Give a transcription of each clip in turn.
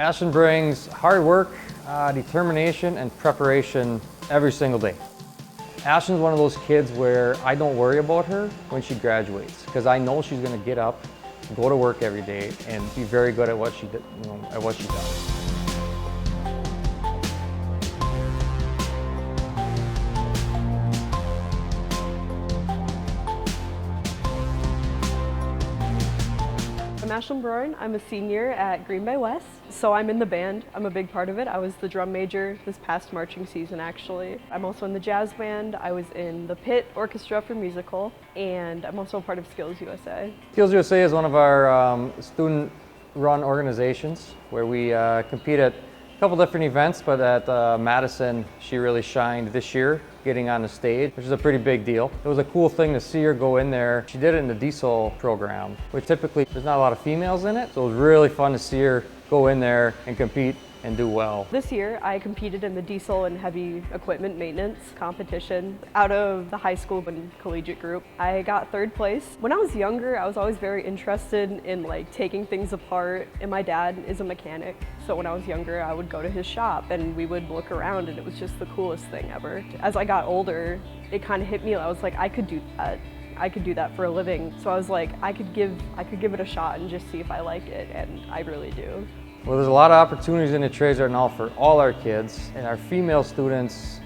Ashlyn brings hard work, determination, and preparation every single day. Ashlyn's one of those kids where I don't worry about her when she graduates because I know she's going to get up, go to work every day, and be very good at what she does. I'm Ashlyn Broeren. I'm a senior at Green Bay West, so I'm in the band. I'm a big part of it. I was the drum major this past marching season, actually. I'm also in the jazz band. I was in the pit orchestra for musical, and I'm also a part of SkillsUSA. SkillsUSA is one of our student-run organizations where we compete at a couple different events, but at Madison, she really shined this year, getting on the stage, which is a pretty big deal. It was a cool thing to see her go in there. She did it in the diesel program, which typically there's not a lot of females in it, so it was really fun to see her go in there and compete and do well. This year, I competed in the diesel and heavy equipment maintenance competition out of the high school and collegiate group. I got third place. When I was younger, I was always very interested in taking things apart, and my dad is a mechanic. So when I was younger, I would go to his shop and we would look around, and it was just the coolest thing ever. As I got older, it kind of hit me. I was like, I could do that. I could do that for a living. So I was like, I could give it a shot and just see if I like it, and I really do. Well, there's a lot of opportunities in the trades right now for all our kids, and our female students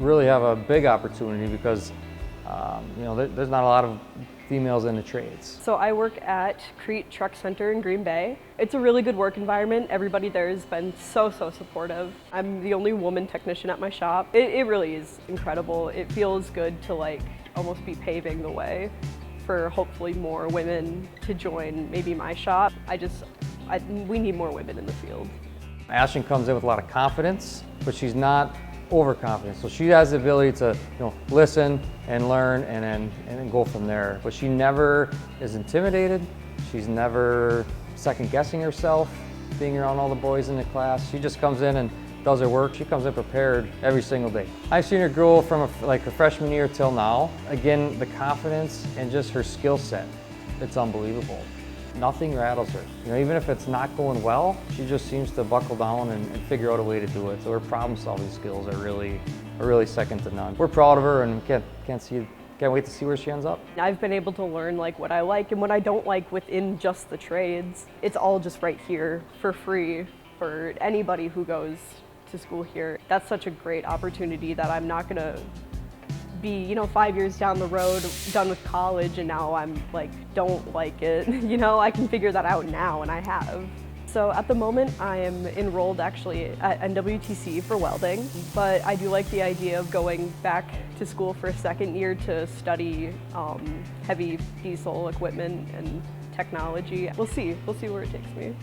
really have a big opportunity because there's not a lot of females in the trades. So I work at Crete Truck Center in Green Bay. It's a really good work environment. Everybody there has been so supportive. I'm the only woman technician at my shop. It really is incredible. It feels good to almost be paving the way for hopefully more women to join maybe my shop. We need more women in the field. Ashlyn comes in with a lot of confidence, but she's not overconfident. So she has the ability to listen and learn and then go from there. But she never is intimidated. She's never second guessing herself, being around all the boys in the class. She just comes in and does her work. She comes in prepared every single day. I've seen her grow from her freshman year till now. Again, the confidence and just her skill set, it's unbelievable. Nothing rattles her. Even if it's not going well, she just seems to buckle down and figure out a way to do it. So her problem-solving skills are really second to none. We're proud of her and can't wait to see where she ends up. I've been able to learn what I like and what I don't like within just the trades. It's all just right here for free for anybody who goes to school here. That's such a great opportunity that I'm not gonna be 5 years down the road, done with college, and now I'm don't like it. I can figure that out now, and I have. So at the moment, I am enrolled actually at NWTC for welding, but I do like the idea of going back to school for a second year to study heavy diesel equipment and technology. We'll see where it takes me.